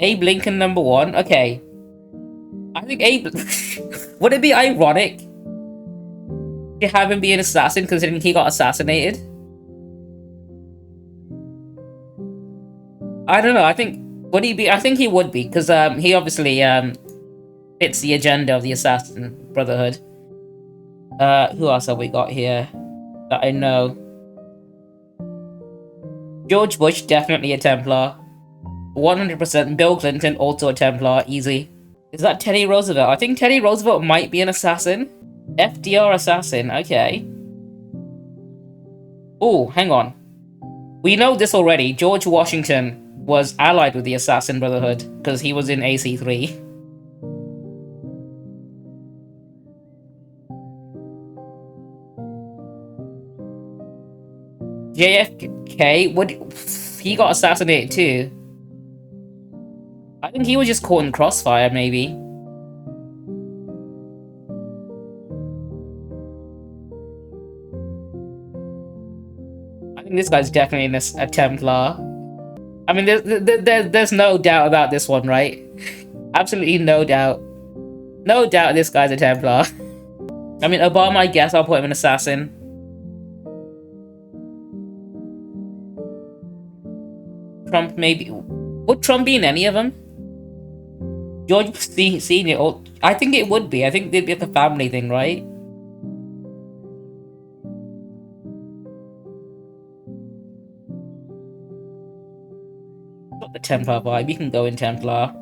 Abe Lincoln #1. Okay. I think Abe... Would it be ironic to have him be an assassin considering he got assassinated? I don't know. I think... Would he be? I think he would be, because he obviously fits the agenda of the Assassin Brotherhood. Who else have we got here that I know? George Bush, definitely a Templar. 100%. Bill Clinton, also a Templar, easy. Is that Teddy Roosevelt? I think Teddy Roosevelt might be an assassin. FDR assassin, okay. Oh, hang on. We know this already. George Washington was allied with the Assassin Brotherhood because he was in AC3. JFK, he got assassinated too? I think he was just caught in crossfire, maybe. I think this guy's definitely a Templar. I mean, there's no doubt about this one, right? Absolutely no doubt. No doubt this guy's a Templar. I mean, Obama, I guess I'll put him an assassin. Trump, maybe. Would Trump be in any of them? George Senior, I think it would be. I think it'd be like a family thing, right? Got the Templar vibe. You can go in Templar.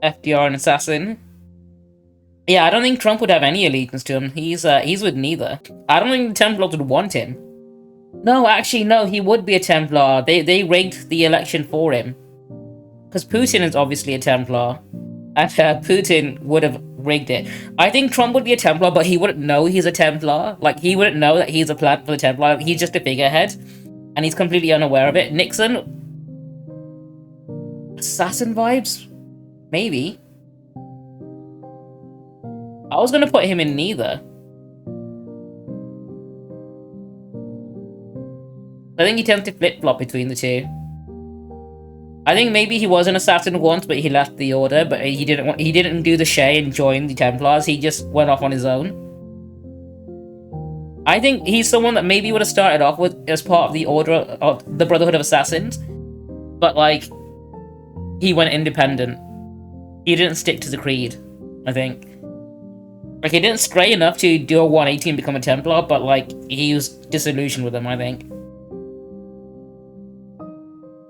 FDR and assassin. Yeah, I don't think Trump would have any allegiance to him. He's with neither. I don't think the Templars would want him. No, actually, no. He would be a Templar. They rigged the election for him. Because Putin is obviously a Templar. And Putin would have rigged it. I think Trump would be a Templar, but he wouldn't know he's a Templar. Like, he wouldn't know that he's a plan for the Templar. He's just a figurehead. And he's completely unaware of it. Nixon? Assassin vibes? Maybe. I was gonna put him in neither. I think he tends to flip-flop between the two. I think maybe he was an assassin once, but he left the order. But he didn't do the Shay and join the Templars. He just went off on his own. I think he's someone that maybe would have started off with as part of the order of the Brotherhood of Assassins, but like he went independent. He didn't stick to the creed. I think. Like, he didn't stray enough to do a 180 and become a Templar, but like he was disillusioned with them. I think.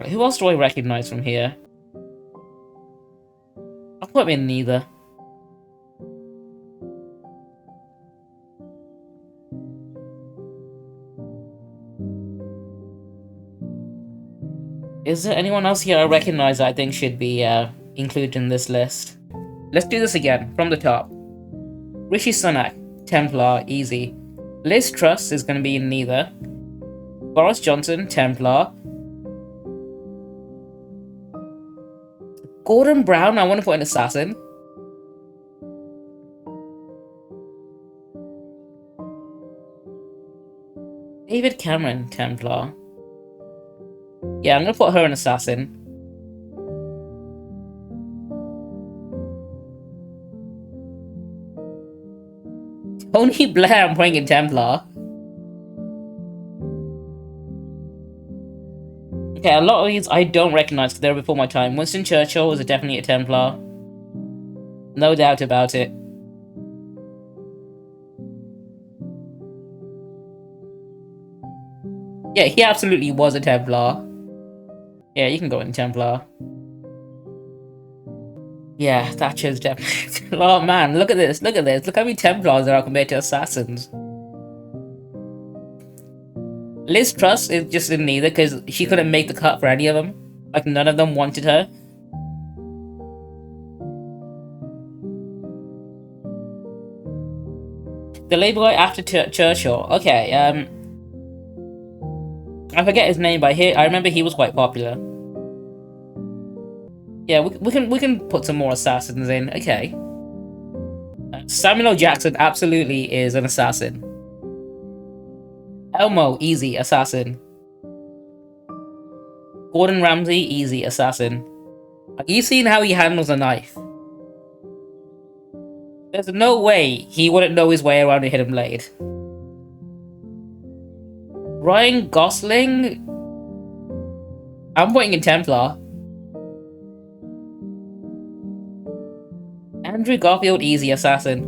Who else do I recognize from here? I'll put him in neither. Is there anyone else here I recognize that I think should be included in this list? Let's do this again, from the top. Rishi Sunak, Templar, easy. Liz Truss is going to be in neither. Boris Johnson, Templar. Gordon Brown, I want to put an assassin. David Cameron, Templar. Yeah, I'm gonna put her an assassin. Tony Blair, I'm putting in Templar. Okay, a lot of these I don't recognize because they were before my time. Winston Churchill was definitely a Templar. No doubt about it. Yeah, he absolutely was a Templar. Yeah, you can go in Templar. Yeah, Thatcher's definitely... Oh man, look at this, look at this. Look how many Templars there are compared to Assassins. Liz Truss is just in neither because she couldn't make the cut for any of them. Like, none of them wanted her. The Labour guy after Churchill. Okay, I forget his name, but I remember he was quite popular. Yeah, we can put some more assassins in. Okay. Samuel L. Jackson absolutely is an assassin. Elmo, easy, assassin. Gordon Ramsay, easy, assassin. Like, you seen how he handles a knife? There's no way he wouldn't know his way around a hidden blade. Ryan Gosling? I'm putting in Templar. Andrew Garfield, easy, assassin.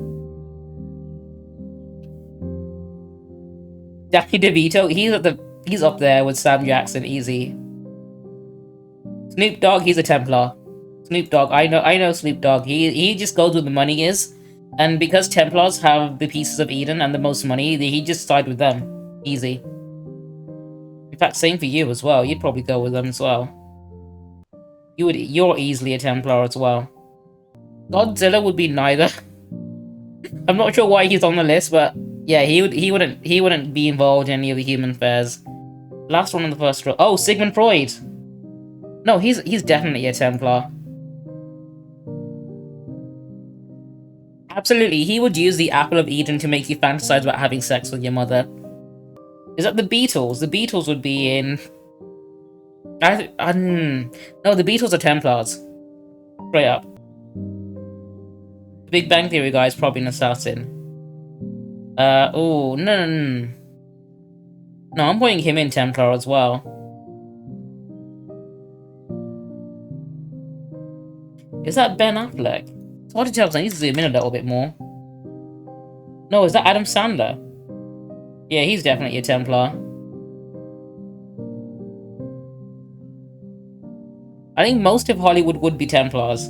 Danny DeVito, he's up there with Sam Jackson, easy. Snoop Dogg, he's a Templar. Snoop Dogg, I know Snoop Dogg. He just goes where the money is, and because Templars have the pieces of Eden and the most money, he just side with them, easy. In fact, same for you as well. You'd probably go with them as well. You're easily a Templar as well. Godzilla would be neither. I'm not sure why he's on the list, but yeah, he wouldn't be involved in any of the human affairs. Last one on the first row. Oh, Sigmund Freud. No, he's definitely a Templar. Absolutely, he would use the Apple of Eden to make you fantasize about having sex with your mother. Is that the Beatles? The Beatles would be in... No, the Beatles are Templars. Straight up. The Big Bang Theory guy is probably an assassin. Oh, no. No, I'm putting him in Templar as well. Is that Ben Affleck? It's hard to tell because I need to zoom in a little bit more. No, is that Adam Sandler? Yeah, he's definitely a Templar. I think most of Hollywood would be Templars.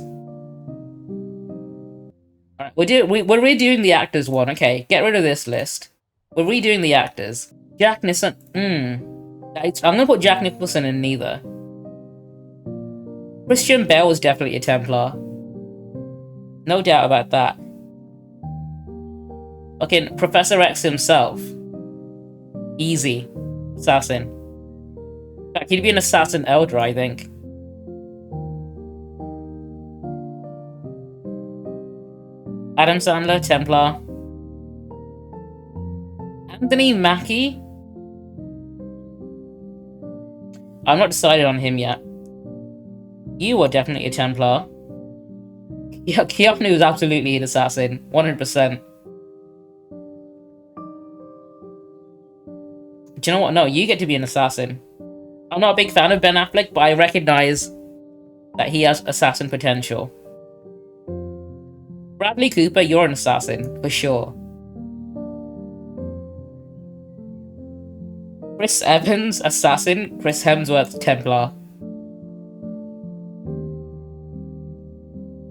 Alright, we're redoing the actors one. Okay, get rid of this list. We're redoing the actors. Jack Nicholson. I'm gonna put Jack Nicholson in neither. Christian Bale was definitely a Templar. No doubt about that. Okay, Professor X himself. Easy. Assassin. In fact, he'd be an assassin elder, I think. Adam Sandler, Templar. Anthony Mackie? I'm not decided on him yet. You are definitely a Templar. Keanu is absolutely an assassin. 100%. Do you know what? No, you get to be an assassin. I'm not a big fan of Ben Affleck, but I recognize that he has assassin potential. Bradley Cooper, you're an assassin, for sure. Chris Evans, assassin. Chris Hemsworth, Templar.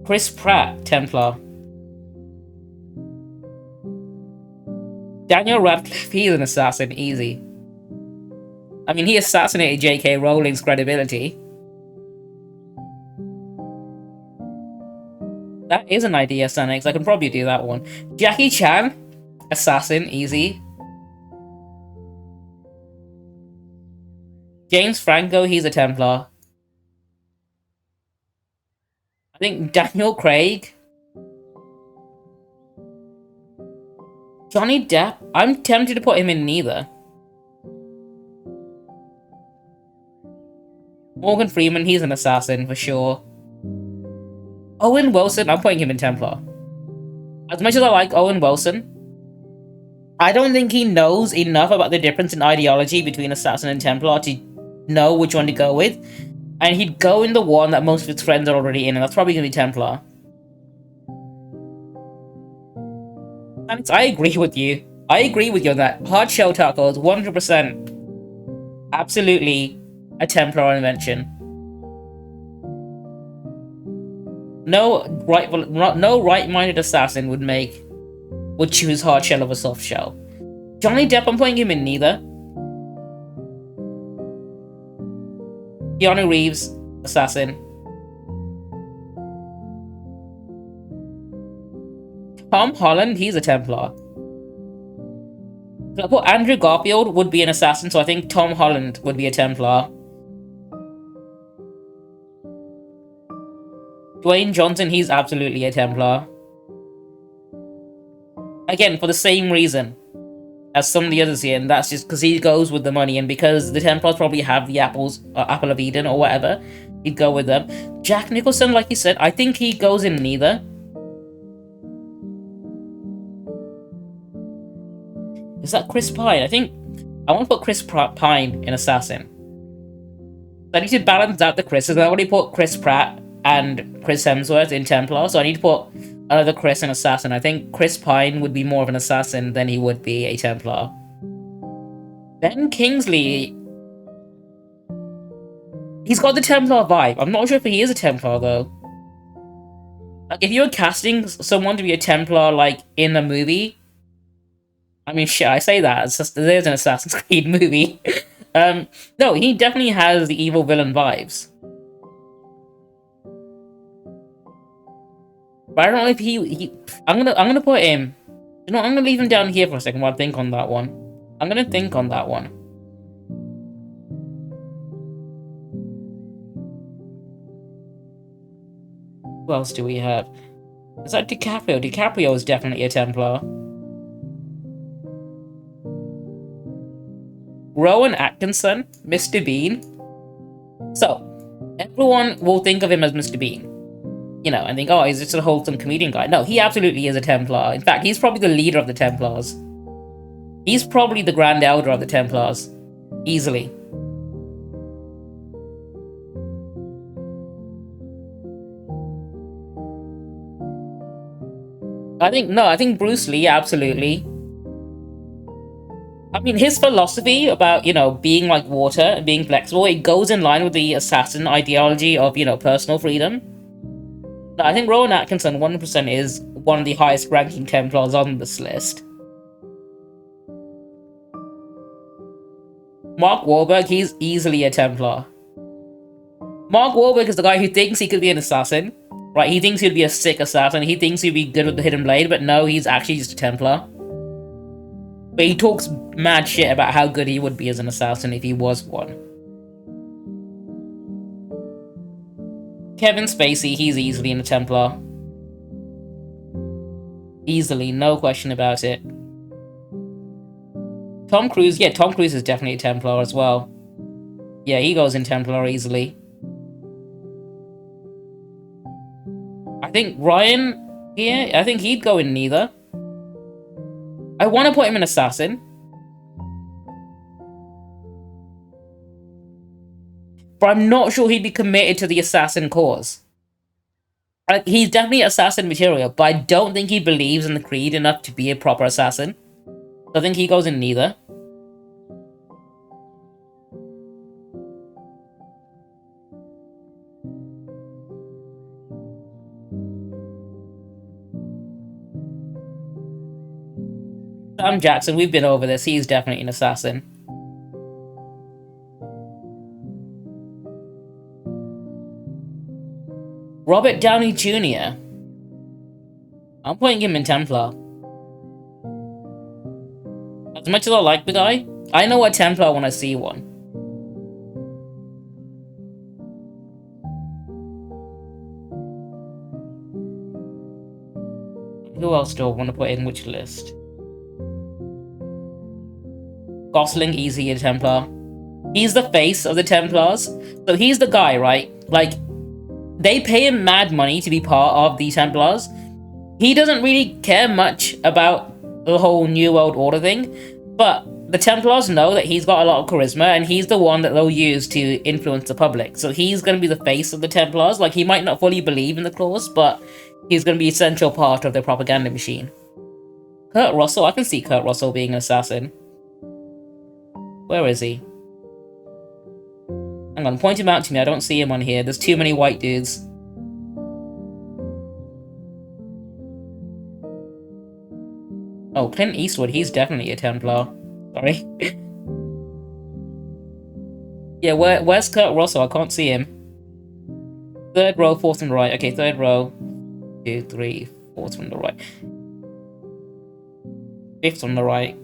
Chris Pratt, Templar. Daniel Radcliffe, he's an assassin, easy. I mean, he assassinated J.K. Rowling's credibility. That is an idea, Sanix. I can probably do that one. Jackie Chan, assassin, easy. James Franco, he's a Templar. I think Daniel Craig. Johnny Depp, I'm tempted to put him in neither. Morgan Freeman, he's an assassin for sure. Owen Wilson, I'm putting him in Templar. As much as I like Owen Wilson, I don't think he knows enough about the difference in ideology between Assassin and Templar to know which one to go with. And he'd go in the one that most of his friends are already in, and that's probably going to be Templar. And I agree with you. I agree with you on that. Hard shell tacos, 100%. Absolutely a Templar invention. No right-minded assassin would choose hard shell over soft shell. Johnny Depp, I'm putting him in neither. Keanu Reeves, assassin. Tom Holland, he's a Templar. So I put Andrew Garfield would be an assassin, so I think Tom Holland would be a Templar. Dwayne Johnson, he's absolutely a Templar. Again, for the same reason. as some of the others here, and that's just because he goes with the money, and because the Templars probably have the Apple of Eden or whatever, he'd go with them. Jack Nicholson, like you said, I think he goes in neither. Is that Chris Pine? I think I want to put Chris Pine in Assassin. I need to balance out the Chris's. I already put Chris Pratt and Chris Hemsworth in Templar, so I need to put another Chris in Assassin. I think Chris Pine would be more of an Assassin than he would be a Templar. Ben Kingsley, he's got the Templar vibe. I'm not sure if he is a Templar, though. Like, if you were casting someone to be a Templar, like, in a movie... I mean, shit, I say that. It's just, there's an Assassin's Creed movie. No, he definitely has the evil villain vibes. But I don't know if he I'm gonna put him... You know, I'm gonna leave him down here for a second while I think on that one. I'm gonna think on that one. Who else do we have? Is that DiCaprio? DiCaprio is definitely a Templar. Rowan Atkinson, Mr. Bean. So, everyone will think of him as Mr. Bean. You know, and think, oh, he's just a wholesome comedian guy. No, he absolutely is a Templar. In fact, he's probably the leader of the Templars. He's probably the Grand Elder of the Templars. Easily. I think Bruce Lee, absolutely. I mean, his philosophy about, you know, being like water and being flexible, it goes in line with the assassin ideology of, you know, personal freedom. No, I think Rowan Atkinson 100% is one of the highest ranking Templars on this list. Mark Wahlberg, he's easily a Templar. Mark Wahlberg is the guy who thinks he could be an assassin. Right, he thinks he'd be a sick assassin, he thinks he'd be good with the hidden blade, but no, he's actually just a Templar. But he talks mad shit about how good he would be as an assassin if he was one. Kevin Spacey, he's easily in a Templar. Easily, no question about it. Tom Cruise, yeah, Tom Cruise is definitely a Templar as well. Yeah, he goes in Templar easily. I think Ryan here, I think he'd go in neither. I want to put him in Assassin. But I'm not sure he'd be committed to the Assassin cause. Like, he's definitely Assassin material, but I don't think he believes in the Creed enough to be a proper Assassin. So I think he goes in neither. Sam Jackson, we've been over this. He's definitely an Assassin. Robert Downey Jr. I'm putting him in Templar. As much as I like the guy, I know a Templar when I see one. Who else do I want to put in which list? Gosling, easy a Templar. He's the face of the Templars. So he's the guy, right? Like, they pay him mad money to be part of the Templars. He doesn't really care much about the whole New World Order thing, but the Templars know that he's got a lot of charisma, and he's the one that they'll use to influence the public. So he's going to be the face of the Templars. Like, he might not fully believe in the cause, but he's going to be an essential part of their propaganda machine. Kurt Russell, I can see Kurt Russell being an assassin. Where is he? Hang on, point him out to me. I don't see him on here. There's too many white dudes. Oh, Clint Eastwood. He's definitely a Templar. Sorry. Yeah, where's Kurt Russell? I can't see him. Third row, fourth from the right. Okay, third row. 2, 3, fourth from the right. Fifth from the right.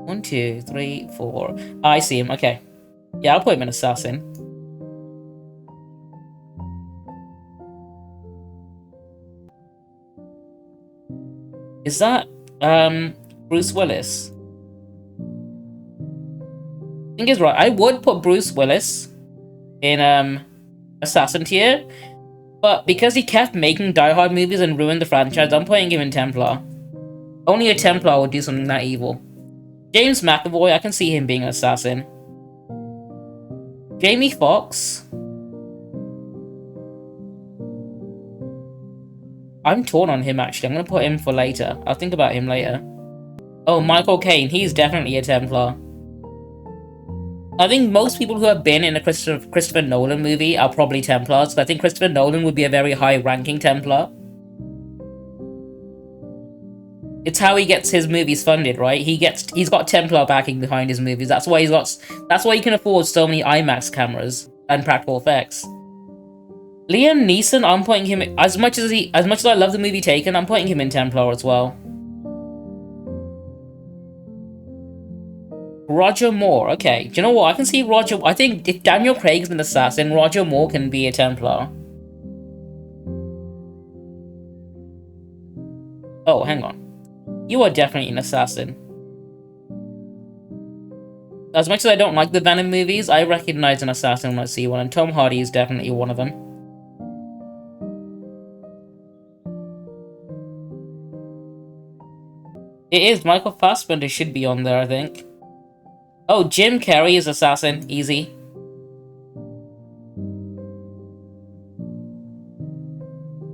1, 2, 3, 4. I see him. Okay. Yeah, I'll put him in Assassin. Is that Bruce Willis. Thing is, right, I would put Bruce Willis in Assassin tier, but because he kept making Die Hard movies and ruined the franchise, I'm putting him in Templar. Only a Templar would do something that evil. James McAvoy, I can see him being an assassin. Jamie Foxx. I'm torn on him, actually. I'm gonna put him for later. I'll think about him later. Oh, Michael Caine. He's definitely a Templar. I think most people who have been in a Christopher Nolan movie are probably Templars, because I think Christopher Nolan would be a very high-ranking Templar. It's how he gets his movies funded, right? He's got Templar backing behind his movies. That's why he can afford so many IMAX cameras and practical effects. Liam Neeson, I'm putting him, as much as I love the movie Taken, I'm putting him in Templar as well. Roger Moore, okay. Do you know what? I can see Roger. I think if Daniel Craig's an assassin, Roger Moore can be a Templar. Oh, hang on. You are definitely an assassin. As much as I don't like the Venom movies, I recognize an assassin when I see one, and Tom Hardy is definitely one of them. It is. Michael Fassbender should be on there, I think. Oh, Jim Carrey is assassin. Easy.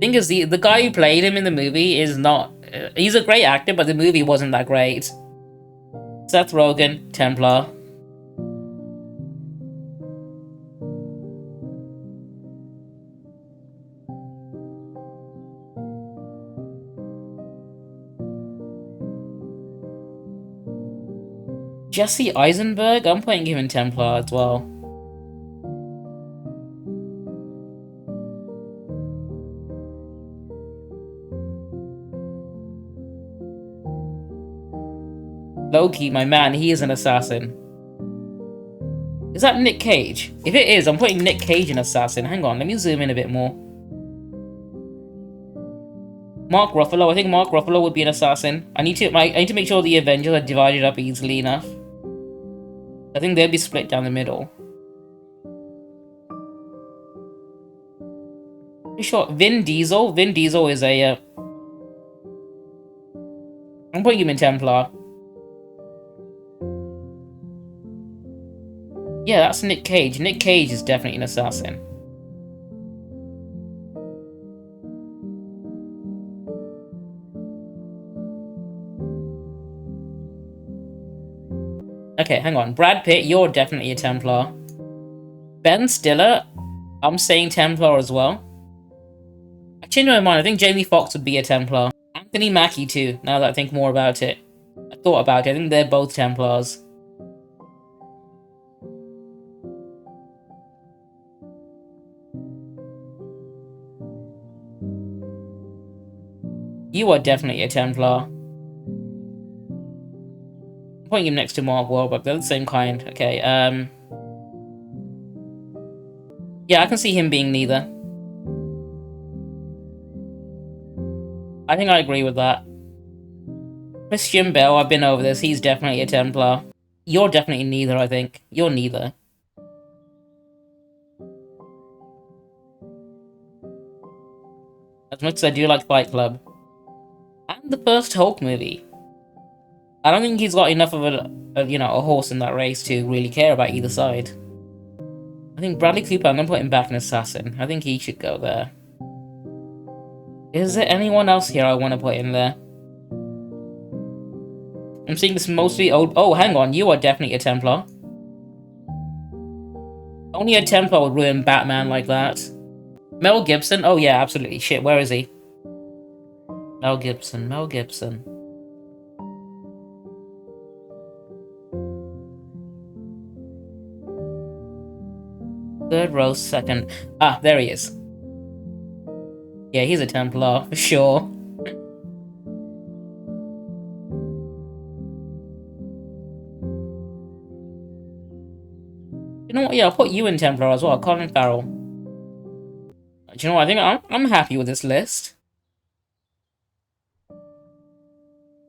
Thing is, the guy who played him in the movie is not... he's a great actor, but the movie wasn't that great. Seth Rogen, Templar. Jesse Eisenberg? I'm putting him in Templar as well. Loki, my man, he is an assassin. Is that Nick Cage? If it is, I'm putting Nick Cage in assassin. Hang on, let me zoom in a bit more. Mark Ruffalo, I think Mark Ruffalo would be an assassin. I need to make sure the Avengers are divided up easily enough. I think they'll be split down the middle. Pretty sure Vin Diesel. Vin Diesel is a. I'm putting him in Templar. Yeah, that's Nick Cage. Nick Cage is definitely an assassin. Okay, hang on. Brad Pitt, you're definitely a Templar. Ben Stiller, I'm saying Templar as well. I changed my mind. I think Jamie Foxx would be a Templar. Anthony Mackie too, now that I think more about it. I thought about it. I think they're both Templars. You are definitely a Templar. I'm putting him next to Mark Wahlberg. They're the same kind. Okay, yeah, I can see him being neither. I think I agree with that. Christian Bale, I've been over this. He's definitely a Templar. You're definitely neither, I think. You're neither. As much as I do like Fight Club. And the first Hulk movie. I don't think he's got enough of a horse in that race to really care about either side. I think Bradley Cooper, I'm gonna put him back in Assassin. I think he should go there. Is there anyone else here I want to put in there? I'm seeing this mostly old... Oh, hang on. You are definitely a Templar. Only a Templar would ruin Batman like that. Mel Gibson? Oh, yeah, absolutely. Shit, where is he? Mel Gibson. Mel Gibson. Third row, second. Ah, there he is. Yeah, he's a Templar, for sure. You know what? Yeah, I'll put you in Templar as well, Colin Farrell. Do you know what? I think I'm happy with this list.